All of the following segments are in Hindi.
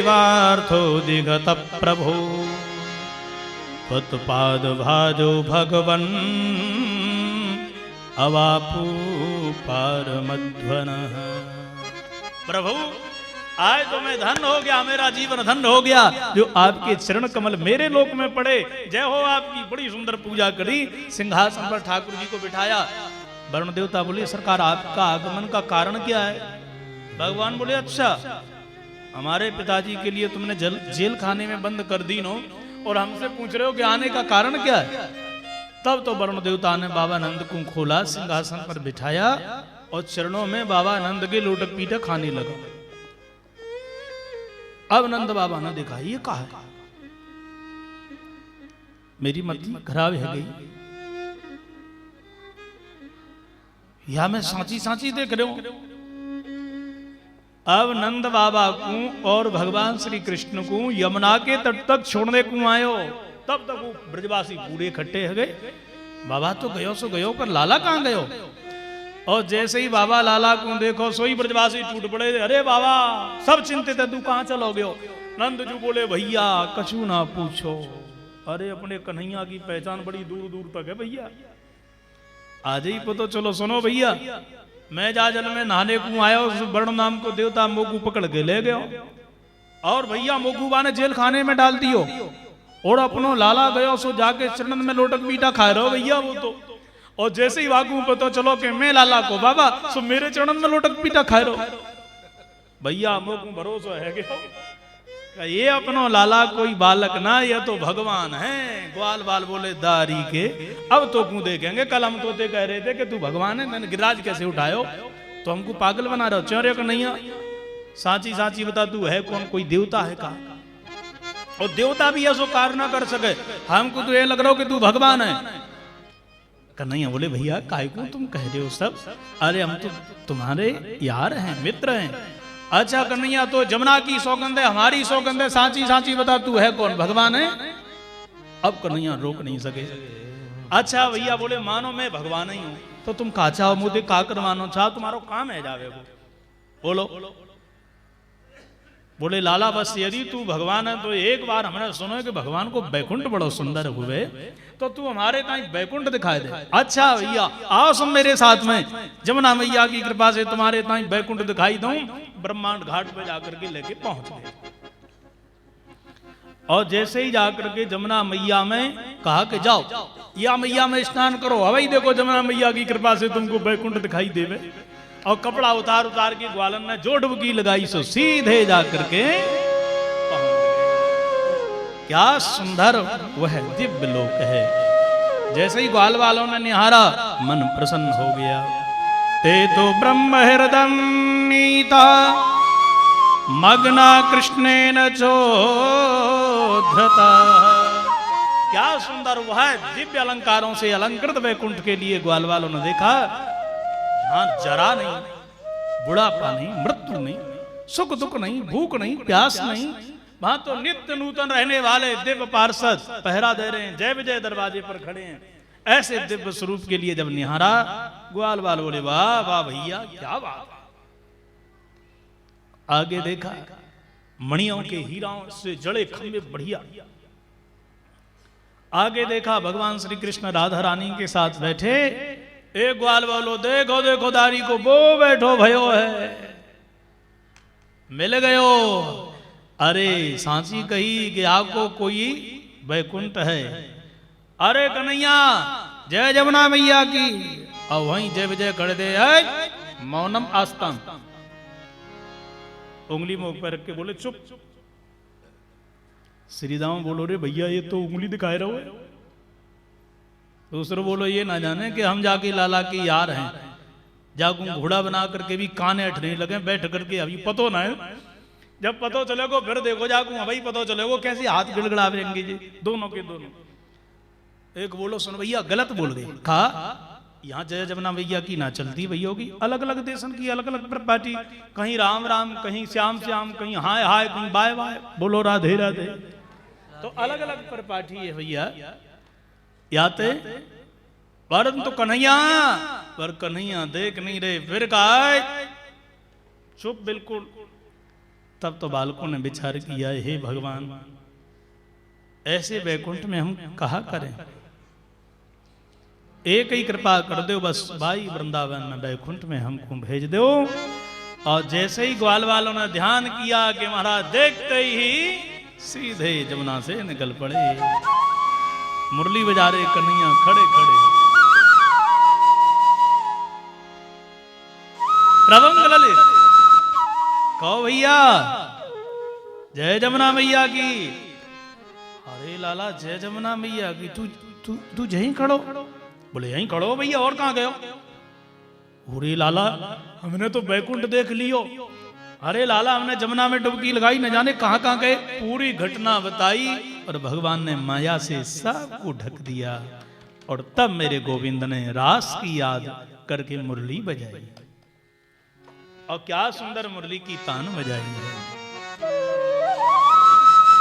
जीवार्थोदिगत प्रभो पतपाद भाजो भगवन अवापू पार मध्वन। प्रभु आज तो मैं धन हो गया, मेरा जीवन धन हो गया जो आपके चरण कमल मेरे लोक में पड़े। जय हो आपकी। बड़ी सुंदर पूजा करी, सिंहासन पर ठाकुर जी को बिठाया। वरुण देवता बोले सरकार आपका आगमन का कारण क्या है? भगवान बोले अच्छा हमारे पिताजी के लिए तुमने जेल खाने में बंद कर दी नो और हमसे पूछ रहे हो कि आने का कारण क्या है? तब तो वरुण देवता ने बाबा नंद को खोला, सिंहासन पर बिठाया और चरणों में बाबा नंद के लोटक पीटक खाने लगा। अब नंद बाबा ने देखा ये कहा है, मेरी मति खराब है गई, या मैं सांची सांची देख रहे हूं। अब नंद बाबा को और भगवान श्री कृष्ण को यमुना के तट तक छोड़ने को आयो। तब तक वो ब्रजवासी पूरे इकट्ठे हो गए। बाबा तो गयो सो गयो, पर लाला कहां गयो? और जैसे ही बाबा लाला को देखो सोई ब्रजवासी टूट पड़े। अरे बाबा सब चिंतित है, तू कहां चलो गयो? नंद जी बोले भैया कछु ना पूछो, अरे अपने कन्हैया की पहचान बड़ी दूर दूर तक है भैया, आज ही पता चलो। सुनो भैया मैं जा जल में नहाने को आया, उस वर्ण नाम को देवता मोगू पकड़ के ले गयो और भैया मोगूबा ने जेल खाने में डाल दियो और अपनो लाला गयो सो जाके चरण में लोटक मीठा खा रहे हो भैया वो तो। और जैसे ही वागू पता चलो कि मैं लाला को बाबा सो मेरे चरण में लोटक पीटा खा रहे हो भैया, मोगू भरोसा है कि ये अपनो लाला कोई बालक ना, ये तो भगवान है। ग्वाल बाल बोले दारी के अब तो क्यों देखेंगे, कल हम तोते कह रहे थे कि तू भगवान है, मैंने गिरिराज कैसे उठायो, तो हमको पागल बना रहे हो। चौरे का नहीं साची साची बता तू है कौन, कोई देवता है का? और देवता भी ऐसो कार्य ना कर सके, हमको तो ये लग रहा हो कि तू भगवान है। कन्हैया बोले भैया काय को तुम कह रहे हो सब, अरे हम तो तुम्हारे यार हैं, मित्र हैं। अच्छा कन्हैया तो जमुना की सौगंध है, हमारी सौगंध है, सांची सांची बता तू है कौन, भगवान है? अब कन्हैया रोक नहीं सके। अच्छा भैया बोले मानो मैं भगवान ही हूं, तो तुम का चाहो मुझे का कर मानो चाह, तुम्हारा काम है जावे वो। बोलो बोले लाला बस यदि तू भगवान है तो एक बार हमने सुनो कि भगवान को बैकुंठ बड़ो सुंदर हुए, तो तू हमारे कहीं बैकुंठ दिखाई दे। अच्छा भैया आओ सब मेरे साथ में, जमुना मैया की कृपा से तुम्हारे कहीं बैकुंठ दिखाई दूं। ब्रह्मांड घाट पे जाकर के लेके पहुंच गए और जैसे ही जाकर के जमुना मैया में कहा कि जाओ या मैया में स्नान करो, हवाई देखो जमुना मैया की कृपा से तुमको बैकुंठ दिखाई देवे। और कपड़ा उतार उतार के ग्वालन ने जो डुबकी लगाई सो सीधे जाकर के क्या सुंदर वह दिव्य लोक है। जैसे ही ग्वाल वालों ने निहारा मन प्रसन्न हो गया। ते तो ब्रह्म हृदय नीता मग्ना कृष्णेन चोधृता। क्या सुंदर वह दिव्य अलंकारों से अलंकृत वैकुंठ के लिए ग्वाल वालों ने देखा। हाँ जरा नहीं, बुढ़ापा नहीं, मृत्यु नहीं, सुख दुख नहीं, भूख नहीं, प्यास नहीं, वहां तो नित्य नूतन रहने वाले दिव्य पार्षद पहरा दे रहे हैं, जय विजय दरवाजे पर खड़े हैं। ऐसे दिव्य स्वरूप के लिए जब निहारा ग्वाल वाल बोले वाह वाह भैया क्या बात। आगे देखा मणियों के हीराओं से जड़े खंभे बढ़िया। आगे देखा भगवान श्री कृष्ण राधा रानी के साथ बैठे। एक ग्वाल बोलो देखो देखो दारी को वो बैठो भयो है, मिल गयो। अरे सांची कही कि आपको कोई वैकुंठ है। अरे कन्हैया जय जमुना मैया की। और वहीं जय विजय कर दे मौनम आस्ताम, उंगली मुंह पर रख के बोले चुप। श्रीदाम बोलो रे भैया ये तो उंगली दिखाए रहो। दूसरे बोलो ये ना जाने कि हम जाके लाला के यार हैं, जागू घोड़ा बना करके भी काने अठने लगे बैठ करके, अभी पतो ना है, जब पतो चलेगो फिर देखो जागू भाई पतो चलेगो कैसे हाथ गिड़गड़ा देंगे जी दोनों के दोनों। एक बोलो सुन भैया गलत बोल गए, कहा यहाँ जय जमुना भैया की ना चलती भैया होगी, अलग अलग देशन की अलग अलग पार्टी, कहीं राम राम, कहीं श्याम श्याम, कहीं हाय हाय, कहीं बाय बाय, बोलो राधे राधे, तो अलग अलग पर पार्टी है भैया याते। परंतु कन्हैया पर कन्हैया देख नहीं रहे, फिर कहा चुप बिल्कुल। तब तो बालकों ने विचार किया, हे भगवान ऐसे वैकुंठ में हम कहा करें, एक ही कृपा कर दो बस भाई, वृंदावन में वैकुंठ में हमको भेज दो। और जैसे ही ग्वाल वालों ने ध्यान किया कि महाराज देखते ही सीधे जमुना से निकल पड़े, मुरली बजा रहे कन्हैया खड़े खड़े। रवंग ललित कहो भैया जय जमुना मैया की। अरे लाला जय जमुना मैया की, तू यहीं खड़ो। बोले यहीं खड़ो भैया, और कहां गए? अरे लाला हमने तो बैकुंठ देख लियो। अरे लाला हमने जमुना में डुबकी लगाई, न जाने कहां कहां गए। पूरी घटना बताई और भगवान ने माया से सबको ढक दिया। और तब मेरे गोविंद ने रास की याद करके मुरली बजाई, और क्या सुंदर मुरली की तान बजाई है।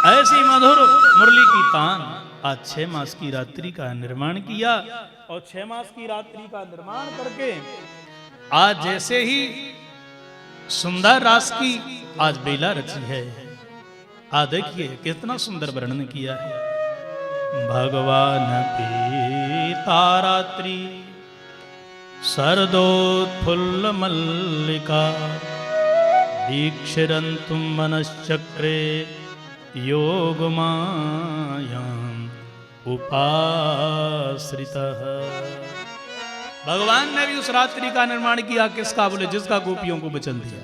ऐसी मधुर मुरली की तान। आज 6 मास की रात्रि का निर्माण किया, और 6 मास की रात्रि का निर्माण करके आज जैसे ही सुंदर रास की आज बेला रची है। आज देखिए कितना सुंदर वर्णन किया है। भगवान पीता रात्रि सरदोत्फुल्ल मल्लिका, दीक्षिरन्तुं मनश्चक्रे योगमायाम् उपाश्रितः। भगवान ने भी उस रात्रि का निर्माण किया, किसका? बोले जिसका गोपियों को वचन दिया।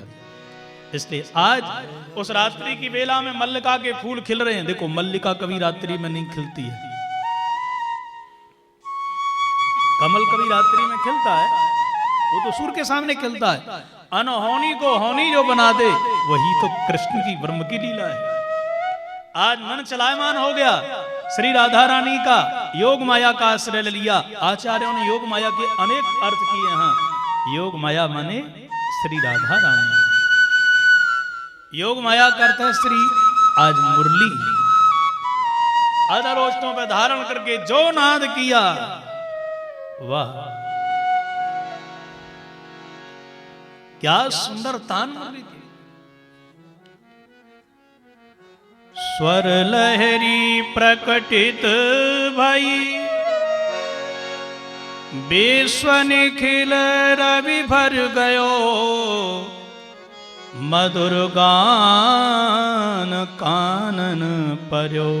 इसलिए आज उस रात्रि की बेला में मल्लिका के फूल खिल रहे हैं। देखो मल्लिका कभी रात्रि में नहीं खिलती है, कमल कभी रात्रि में खिलता है? वो तो सूर्य के सामने खिलता है। अनहोनी को होनी जो बना दे वही तो कृष्ण की ब्रह्म की लीला है। आज मन चलायमान हो गया। श्री राधा रानी का योग माया का आश्रय ले लिया। आचार्यों ने योग माया के अनेक अर्थ किए हैं। योग माया माने श्री राधा रानी, योग माया का अर्थ है श्री। आज मुरली अधरोष्टों पे धारण करके जो नाद किया, वाह क्या सुंदर तान मुरली की। स्वर लहरी प्रकटित भई, विश्व निखिल रवि भर गयो, मधुर गान कानन पर्यो,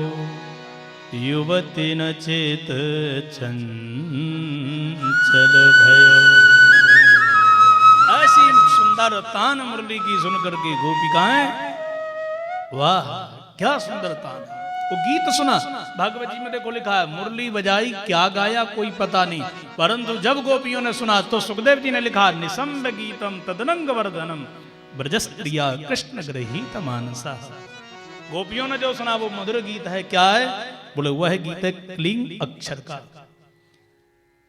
युवती न चेत चंचल भयो। ऐसी सुंदर तान मुरली की सुनकर के गोपिकाएं, वाह क्या सुंदर तान। वो गीत सुना, भागवत जी में देखो लिखा है, मुरली बजाई क्या गाया कोई पता नहीं, परंतु जब गोपियों ने सुना तो सुखदेव जी ने लिखा, निसंब गीतम तदनंग वर्धनम ब्रजस्त्रिया कृष्ण गृहीत मानसा। गोपियों ने जो सुना वो मधुर गीत है। क्या है? बोले वह गीत है क्लीं अक्षर का,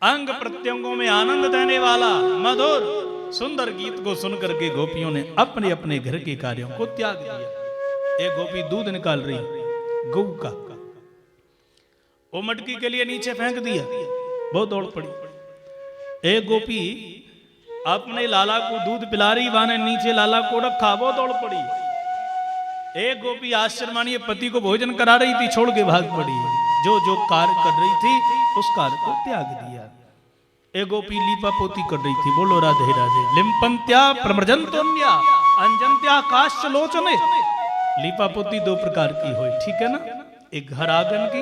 अंग प्रत्यंगों में आनंद देने वाला मधुर सुंदर गीत को सुनकर के गोपियों ने अपने अपने घर के कार्यों को त्याग दिया। एक गोपी दूध निकाल रही गौ का, वो मटकी के लिए नीचे फेंक दिया, बहुत दौड़ पड़ी। एक गोपी अपने लाला को दूध पिला रही, वाने नीचे लाला को रखा, वो दौड़ पड़ी। एक गोपी आश्चर्य मानिए पति को भोजन करा रही थी, छोड़ के भाग पड़ी। जो जो कार्य कर रही थी उस कार्य को त्याग दिया। एक गोपी लीपा पोती कर रही थी, बोलो राधे राधे। लिम्पंत्या प्रमृजंतोन्या अंजंत्या काश्च लोचने। लीपा पोती 2 प्रकार की हुई, ठीक है ना? एक घर आंगन की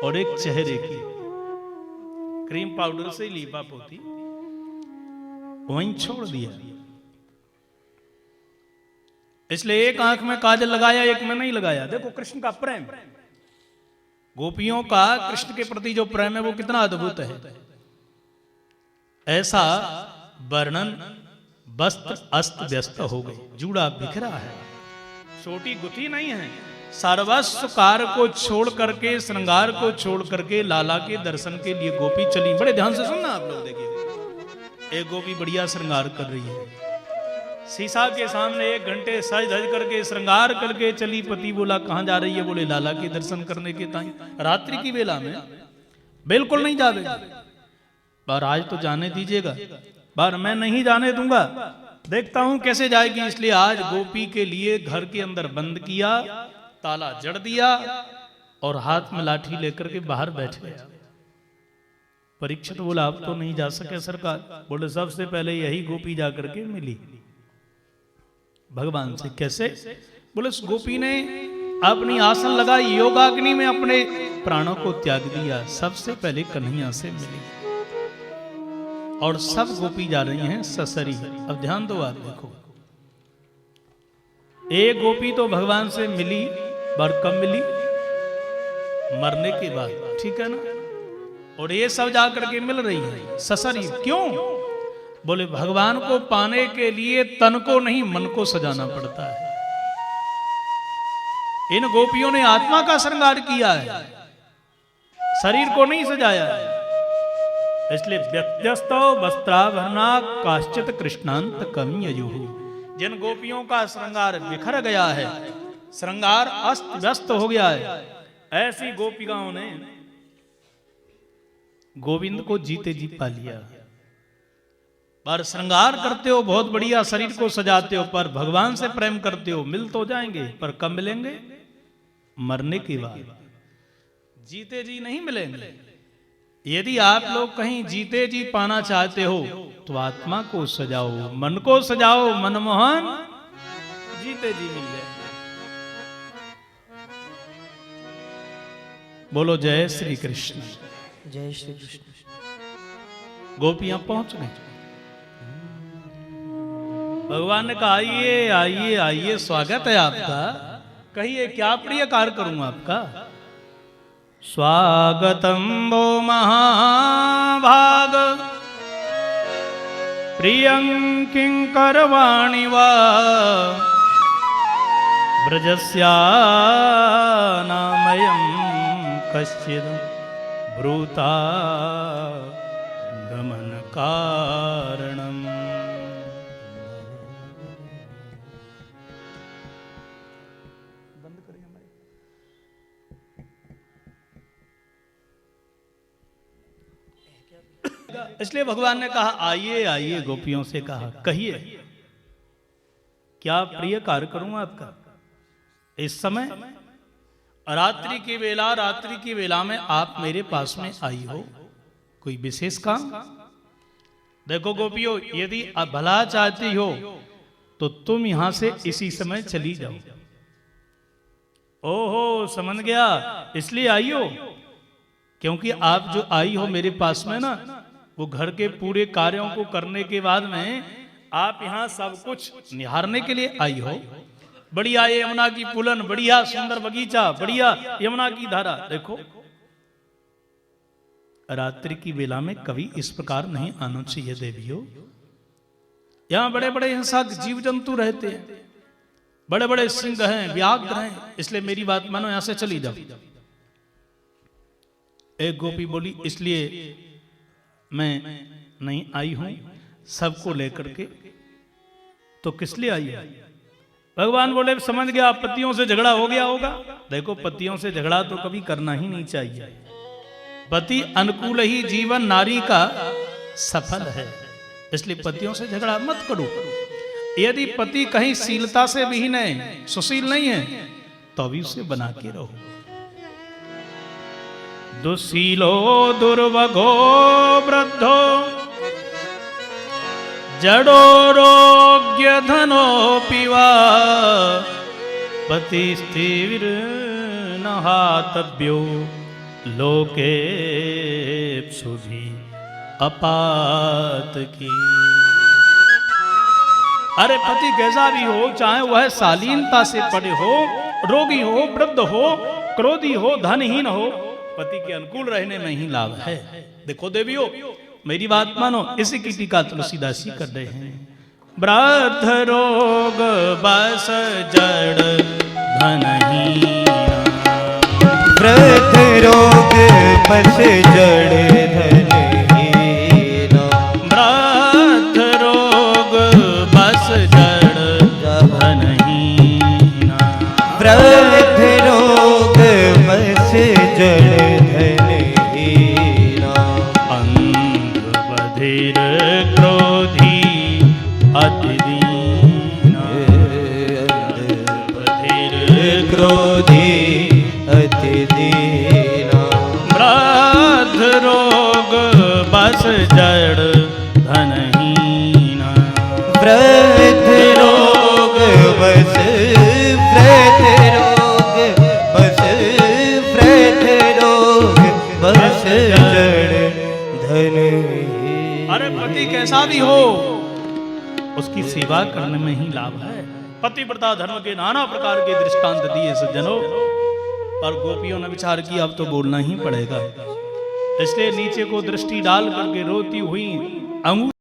और एक चेहरे की। क्रीम पाउडर से लीपा पोती वहीं छोड़ दिया। इसलिए एक आंख में काजल लगाया, एक में नहीं लगाया। देखो कृष्ण का प्रेम, गोपियों का कृष्ण के प्रति जो प्रेम है वो कितना अद्भुत है। ऐसा वर्णन वस्त्र अस्त व्यस्त हो गए, जूड़ा बिखरा है, छोटी गुथी नहीं है। सर्वस्व कार को छोड़ करके, श्रृंगार को छोड़ करके लाला के दर्शन के लिए गोपी चली। बड़े ध्यान से सुनना आप लोग, देखिए एक गोपी बढ़िया श्रृंगार कर रही है, शीशा के सामने 1 घंटे सज धज करके श्रृंगार करके चली। पति बोला कहां जा रही है? बोले लाला के दर्शन करने के ताई। रात्रि की बेला में बिल्कुल नहीं जावे। पर आज तो जाने दीजिएगा, पर मैं नहीं जाने दूंगा। देखता हूं कैसे जाएगी, इसलिए आज गोपी के लिए घर के अंदर बंद किया, ताला जड़ दिया और हाथ में लाठी लेकर के बाहर बैठ गया। परीक्षित बोला आप तो नहीं जा सके सरकार। बोले सबसे पहले यही गोपी जाकर के मिली भगवान से। कैसे? बोले उस गोपी ने अपनी आसन लगाई, योगाग्नि में अपने प्राणों को त्याग दिया, सबसे पहले कन्हैया से मिली। और सब गोपी जा रही हैं ससरी। अब ध्यान दो, आप देखो, एक गोपी तो भगवान से मिली, पर कब मिली? मरने के बाद, ठीक है ना। और ये सब जाकर के मिल रही है ससरी। क्यों? बोले भगवान को पाने के लिए तन को नहीं मन को सजाना पड़ता है। इन गोपियों ने आत्मा का श्रृंगार किया है, शरीर को नहीं सजाया है। इसलिए व्यत्यस्तो वस्त्राभरणा काश्चित कृष्णांत कमी अयुः। जिन गोपियों का श्रृंगार बिखर गया है, श्रृंगार अस्त व्यस्त हो गया है, ऐसी गोपिकाओं ने गोविंद को जीते जी पा लिया। पर श्रृंगार करते हो बहुत बढ़िया, शरीर को सजाते हो, पर भगवान से प्रेम करते हो, मिल तो जाएंगे पर कब मिलेंगे? मरने के बाद। जीते जी नहीं मिलेंगे। यदि आप लोग कहीं जीते जी पाना चाहते हो तो आत्मा को सजाओ, मन को सजाओ, मनमोहन, जीते जी मिल जाएंगे। बोलो जय श्री कृष्ण। जय श्री कृष्ण। गोपियां पहुंच गई। भगवान ने कहा आइए आइए आइए, स्वागत है आपका, कहिए क्या प्रिय कार्य करूं आपका। स्वागतम वो महाभाग प्रियं किंकरवाणि वा ब्रजस्यानामयं कश्चिद ब्रूता गमन कारणम। इसलिए भगवान ने कहा आइए आइए, गोपियों से कहा कहिए क्या प्रिय कार्य करूं आपका। इस समय रात्रि की वेला, रात्रि की वेला में आप मेरे पास में आई हो, कोई विशेष काम? देखो गोपियों, यदि आप भला चाहती हो तो तुम यहां से इसी समय चली जाओ। ओहो, समझ गया, इसलिए आई हो क्योंकि आप जो आई हो मेरे पास में ना, वो घर के पूरे कार्यों को करने के बाद में आप यहाँ सब कुछ निहारने के लिए आई हो। बढ़िया यमुना की पुलन, बढ़िया सुंदर बगीचा, बढ़िया यमुना की धारा। देखो रात्रि की वेला में कभी इस प्रकार नहीं आना चाहिए देवियों। यहाँ बड़े बड़े हिंसक जीव जंतु रहते हैं, बड़े बड़े सिंह हैं, व्याघ्र हैं, इसलिए मेरी बात मानो, यहां से चली जाओ। एक गोपी बोली इसलिए मैं नहीं आई हूं सबको लेकर के, तो किस लिए आई है? भगवान बोले समझ गया, पतियों से झगड़ा हो गया होगा। देखो पतियों से झगड़ा तो कभी करना ही नहीं चाहिए। पति अनुकूल ही जीवन नारी का सफल है, इसलिए पतियों से झगड़ा मत करो। यदि पति कहीं शीलता से विहीन है, सुशील नहीं है, तो भी उसे बना के रहो। दुशीलो दुर्वघो वृद्धो जड़ो रोग्य धनोऽपि वा पतिस्थिर नहातव्यो लोकेप्सु भी अपात की। अरे पति कैसा भी हो, चाहे वह शालीनता से पड़े हो, रोगी हो, वृद्ध हो, क्रोधी हो, धनहीन हो, पति के अनुकूल रहने में ही लाभ है। देखो देवियों, मेरी बात मानो, इसी की टीका तुलसीदास जी कर रहे हैं। वृद्ध रोग बस जड़ धनहीन, वृद्ध रोग बस जड़ धनहीन, वृद्ध रोग बस जड़ धनहीन, वृद्ध रोग बस जड़ धनहीन, अंध बधिर क्रोधी अति दीन, बुद्धि अति दीना। वृद्ध रोग बस जड़ धनहीना। वृद्ध रोग बस वृद्ध रोग बस वृद्ध रोग बस जड़ धनहीना। अरे पति कैसा भी हो उसकी सेवा करने में ही लाभ है। पतिव्रता धर्म के नाना प्रकार के दृष्टांत दिए सज्जनों, पर गोपियों ने विचार किया अब तो बोलना ही पड़ेगा। इसलिए नीचे को दृष्टि डाल करके रोती हुई अंगूठी